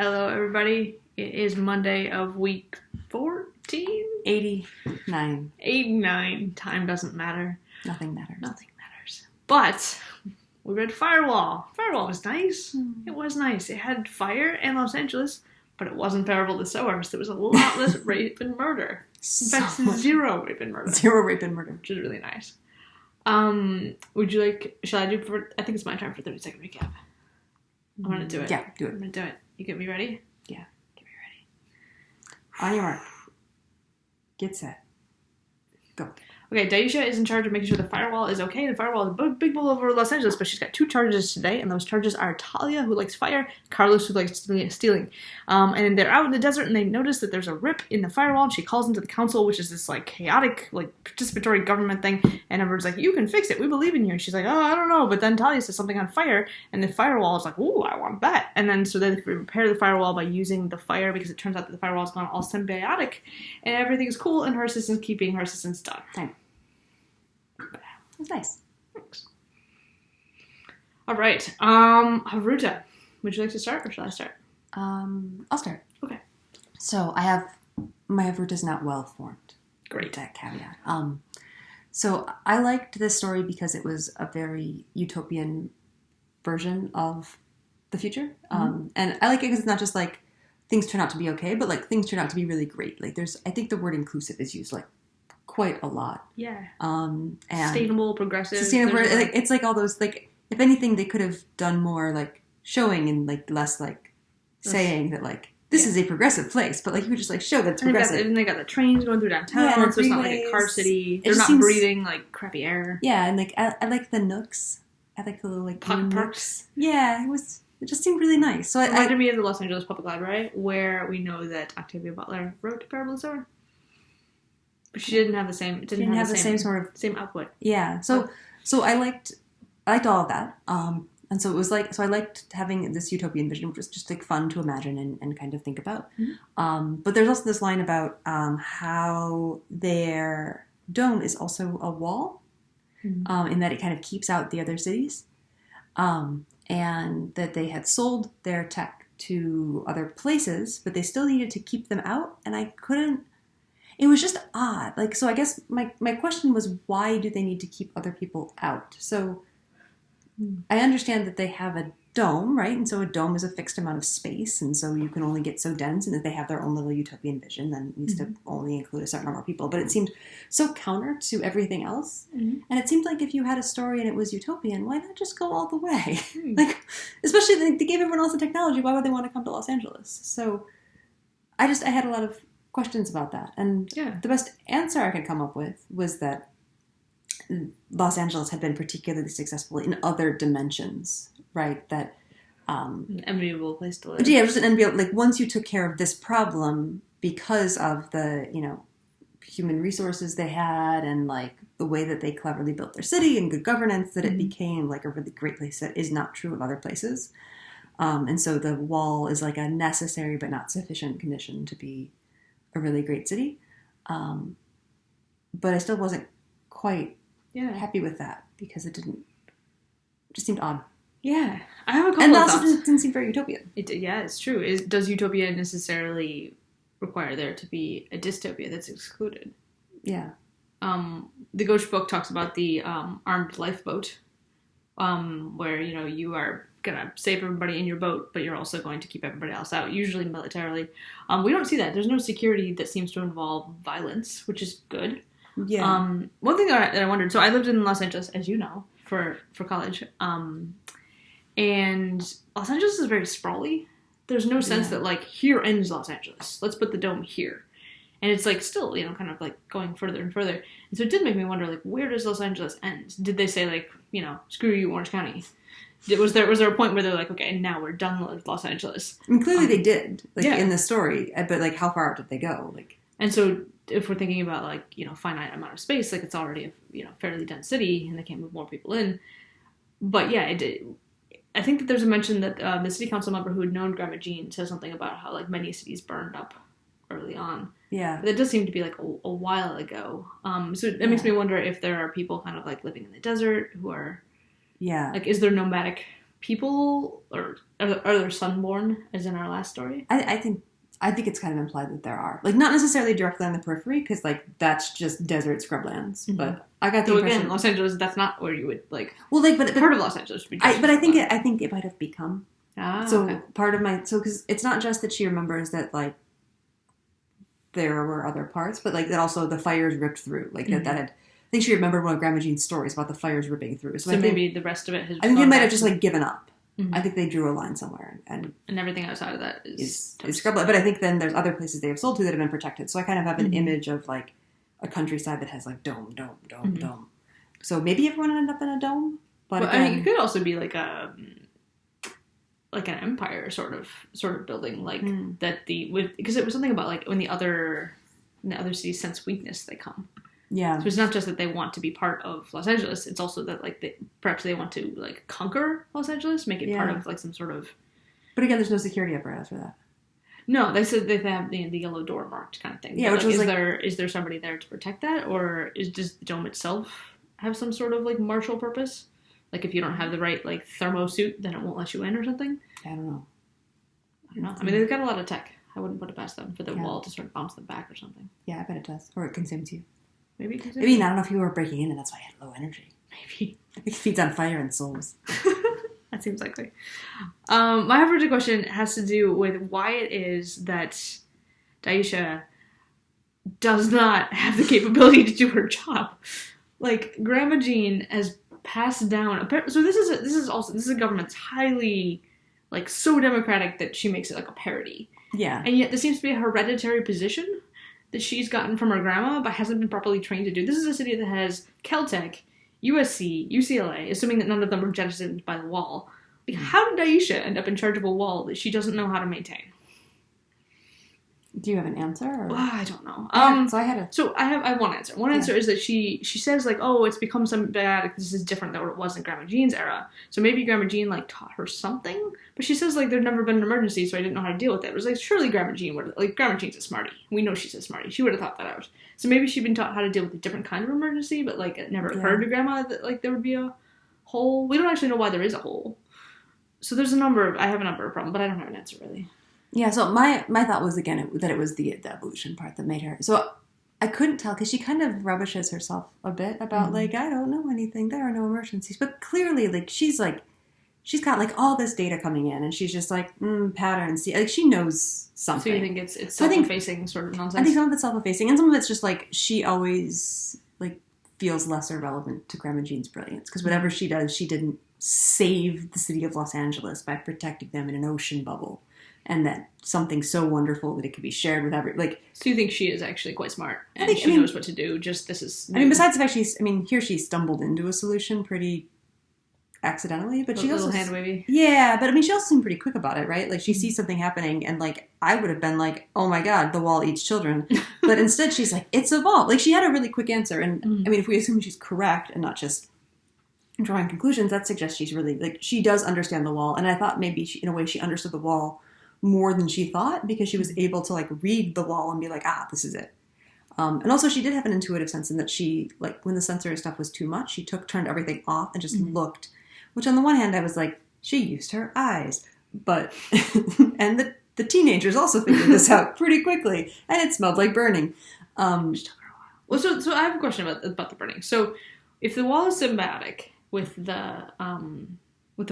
Hello, everybody. It is Monday of week 14? 89. 89. Time doesn't matter. Nothing matters. Nothing matters. But we read Firewall. Firewall was nice. It was nice. It had fire in Los Angeles, but it wasn't Parable the Sowers. There was a lot less rape and murder. In fact, zero rape and murder. Zero rape and murder. Which is really nice. Would you like... Shall I do... I think it's my turn for 30-second recap. I'm going to do it. Yeah, do it. I'm going to do it. You get me ready? Yeah. Get me ready. On your mark. Get set. Go. Okay, Daisha is in charge of making sure the firewall is okay. The firewall is a big bull over Los Angeles, but she's got 2 charges today, and those charges are Talia, who likes fire, Carlos, who likes stealing. And they're out in the desert, and they notice that there's a rip in the firewall, and she calls into the council, which is this, like, chaotic, like, participatory government thing, and everyone's like, you can fix it, we believe in you. And she's like, oh, I don't know, but then Talia says something on fire, and the firewall is like, ooh, I want that. And then, so they repair the firewall by using the fire, because it turns out that the firewall's gone all symbiotic, and everything's cool, and her assistant's keeping her assistant's dog. That's nice. Thanks. All right. Haruta, would you like to start or shall I start? I'll start. Okay. So my Haruta is not well formed. Great. That caveat. So I liked this story because it was a very utopian version of the future. And I like it because it's not just like things turn out to be okay, but like things turn out to be really great. Like I think the word inclusive is used like quite a lot. Yeah. And sustainable, progressive. Sustainable. Like, it's like all those, like, if anything, they could have done more, like, showing and, like, less, like, saying that, like, this is a progressive place. But, like, you would just, like, show that it's progressive. And they got the trains going through downtown, so it's not like a car city. They're not breathing, like, crappy air. Yeah, and, like, I like the nooks. I like the little, like, parks. Yeah, it just seemed really nice. So it reminded me of the Los Angeles Public Library, where we know that Octavia Butler wrote Parable of the Sower. But she didn't have the same. It didn't have the same sort of same output. Yeah. So I liked all of that. And so it was like, so I liked having this utopian vision, which was just like fun to imagine and kind of think about. Mm-hmm. But there's also this line about how their dome is also a wall, in that it kind of keeps out the other cities, and that they had sold their tech to other places, but they still needed to keep them out, and I couldn't. It was just odd. Like, so I guess my question was, why do they need to keep other people out? So I understand that they have a dome, right? And so a dome is a fixed amount of space, and so you can only get so dense, and if they have their own little utopian vision, then it needs to only include a certain number of people. But it seemed so counter to everything else. And it seemed like if you had a story and it was utopian, why not just go all the way? Like, especially they gave everyone else the technology, why would they want to come to Los Angeles? So I had a lot of questions about that, and the best answer I could come up with was that Los Angeles had been particularly successful in other dimensions, right? That an enviable place to live. Yeah, just an enviable. Like, once you took care of this problem because of the human resources they had and like the way that they cleverly built their city and good governance, that it became like a really great place that is not true of other places. And so the wall is like a necessary but not sufficient condition to be a really great city, but I still wasn't quite happy with that because it just seemed odd. Yeah, I have a couple of thoughts. And also didn't seem very utopian. It's true. Does utopia necessarily require there to be a dystopia that's excluded? Yeah. The Ghost book talks about the armed lifeboat, where you are gonna save everybody in your boat, but you're also going to keep everybody else out, usually militarily. We don't see that. There's no security that seems to involve violence, which is good. Yeah. One thing that I wondered, so I lived in Los Angeles, as you know, for college, and Los Angeles is very sprawly. There's no sense that like, here ends Los Angeles, let's put the dome here. And it's like still, kind of like going further and further. And so it did make me wonder, like, where does Los Angeles end? Did they say like, screw you, Orange County? Was there a point where they're like, okay, now we're done with Los Angeles? And clearly they did, in the story, but like, how far out did they go? Like, and so if we're thinking about like, finite amount of space, like it's already a fairly dense city, and they can't move more people in. But yeah, I think that there's a mention that the city council member who had known Grandma Jean says something about how like many cities burned up early on. Yeah, that does seem to be like a while ago. So it makes me wonder if there are people kind of like living in the desert who are. Yeah. Like, is there nomadic people, or are there sunborn, as in our last story? I think it's kind of implied that there are. Like, not necessarily directly on the periphery, because, like, that's just desert scrublands. Mm-hmm. But I got the impression... again, Los Angeles, that's not where you would, like... But part of Los Angeles would be I think it might have become. So, part of my... So, because it's not just that she remembers that, like, there were other parts, but, like, that also the fires ripped through. Like, that had... I think she remembered one of Grandma Jean's stories about the fires ripping through. So maybe the rest of it has... I think they might have just, like, given up. Mm-hmm. I think they drew a line somewhere. And everything outside of that is scrubland. But I think then there's other places they have sold to that have been protected. So I kind of have an image of, like, a countryside that has, like, dome. So maybe everyone ended up in a dome. But well, I mean, it could also be like an empire sort of building, like that because it was something about, like, when the other cities sense weakness, they come. Yeah. So it's not just that they want to be part of Los Angeles. It's also that, like, perhaps they want to, like, conquer Los Angeles, make it part of, like, some sort of... But again, there's no security apparatus for that. No, they said they have the yellow door marked kind of thing. Yeah, but, which like, was is there somebody there to protect that? Or does the dome itself have some sort of, like, martial purpose? Like, if you don't have the right, like, thermo suit, then it won't let you in or something? I don't know. I mean, they've got a lot of tech. I wouldn't put it past them for the wall to sort of bounce them back or something. Yeah, I bet it does. Or it consumes you. Maybe I don't know if you were breaking in and that's why I had low energy. Maybe. It feeds on fire and souls. That seems likely. My first question has to do with why it is that Daisha does not have the capability to do her job. Like, Grandma Jean has passed down... So this is a government that's highly, like, so democratic that she makes it like a parody. Yeah. And yet this seems to be a hereditary position that she's gotten from her grandma, but hasn't been properly trained to do. This is a city that has Caltech, USC, UCLA, assuming that none of them were jettisoned by the wall. Like, how did Daisha end up in charge of a wall that she doesn't know how to maintain? Do you have an answer? Or? I don't know. So I have one answer. One answer is that she says, like, oh, it's become symbiotic. This is different than what it was in Grandma Jean's era. So maybe Grandma Jean, like, taught her something. But she says, like, there'd never been an emergency, so I didn't know how to deal with it. It was like, surely Grandma Jean would, like, Grandma Jean's a smarty. We know she's a smarty. She would have thought that out. So maybe she'd been taught how to deal with a different kind of emergency, but, like, it never occurred to Grandma that, like, there would be a hole. We don't actually know why there is a hole. So I have a number of problems, but I don't have an answer, really. Yeah, so my thought was, again, that it was the evolution part that made her... So I couldn't tell, because she kind of rubbishes herself a bit about, like, I don't know anything, there are no emergencies. But clearly, like, she's got, like, all this data coming in, and she's just like, patterns. Like, she knows something. So you think it's self-effacing sort of nonsense? I think some of it's self-effacing, and some of it's just, like, she always, like, feels lesser relevant to Grandma Jean's brilliance. Because whatever she does, she didn't save the city of Los Angeles by protecting them in an ocean bubble. And that something so wonderful that it could be shared with So you think she is actually quite smart and she knows what to do? Just this is. I mean, besides the fact here she stumbled into a solution pretty accidentally, but she also hand wavy. Yeah, but I mean, she also seemed pretty quick about it, right? Like, she sees something happening, and, like, I would have been like, "Oh my God, the wall eats children," but instead she's like, "It's evolved." Like, she had a really quick answer, and I mean, if we assume she's correct and not just drawing conclusions, that suggests she's really, like, she does understand the wall, and I thought maybe in a way she understood the wall more than she thought, because she was able to, like, read the wall and be like, this is it. And also she did have an intuitive sense in that she, like, when the sensory stuff was too much, she turned everything off and just looked, which on the one hand I was like, she used her eyes, but, and the teenagers also figured this out pretty quickly, and it smelled like burning. Which took her a while. Well, so I have a question about the burning. So if the wall is symbiotic with the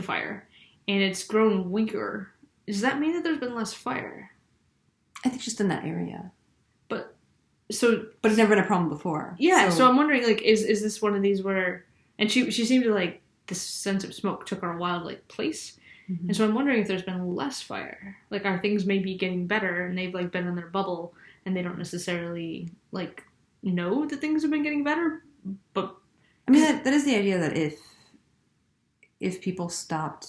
fire, and it's grown weaker, does that mean that there's been less fire? I think just in that area. But it's never been a problem before. Yeah, so I'm wondering, like, is this one of these where... And she seemed to, like, this sense of smoke took her a while to, like, place. Mm-hmm. And so I'm wondering if there's been less fire. Like, are things maybe getting better and they've, like, been in their bubble and they don't necessarily, like, know that things have been getting better? But... I mean, that is the idea that if people stopped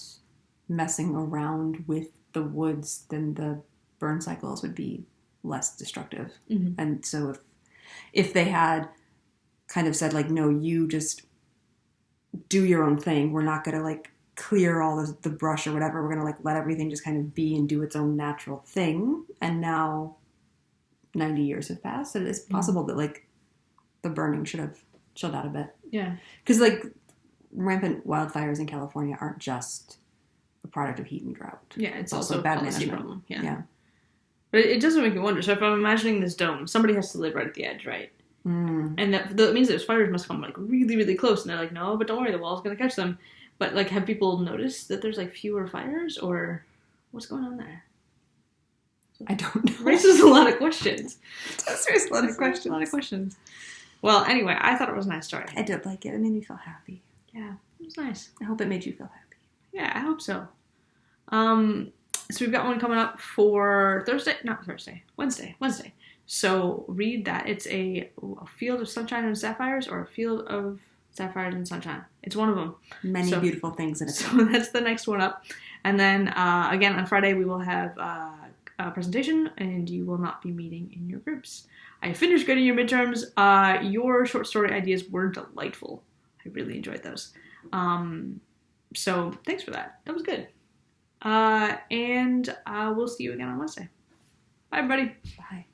messing around with the woods, then the burn cycles would be less destructive. Mm-hmm. And so if they had kind of said, like, no, you just do your own thing, we're not going to, like, clear all the brush or whatever, we're going to, like, let everything just kind of be and do its own natural thing, and now 90 years have passed, and it's possible that, like, the burning should have chilled out a bit. Yeah. Because, like, rampant wildfires in California aren't just a product of heat and drought. Yeah, it's also a bad policy management. problem. Yeah. Yeah. But it doesn't make me wonder. So if I'm imagining this dome, somebody has to live right at the edge, right? And that means those fires must come like really, really close. And they're like, no, but don't worry, the wall's going to catch them. But like, have people noticed that there's like fewer fires, or what's going on there? I don't know. Raises a lot of questions. It does raise a lot of questions. A lot of questions. Well, anyway, I thought it was a nice story. I did like it. It made me feel happy. Yeah, it was nice. I hope it made you feel happy. Yeah, I hope so. So we've got one coming up for Wednesday. So read that. It's a field of sunshine and sapphires, or a field of sapphires and sunshine. It's one of them. Many beautiful things in it. So that's the next one up. And then, again, on Friday, we will have a presentation, and you will not be meeting in your groups. I finished grading your midterms. Your short story ideas were delightful. I really enjoyed those. So thanks for that. That was good. And we'll see you again on Wednesday. Bye, everybody. Bye.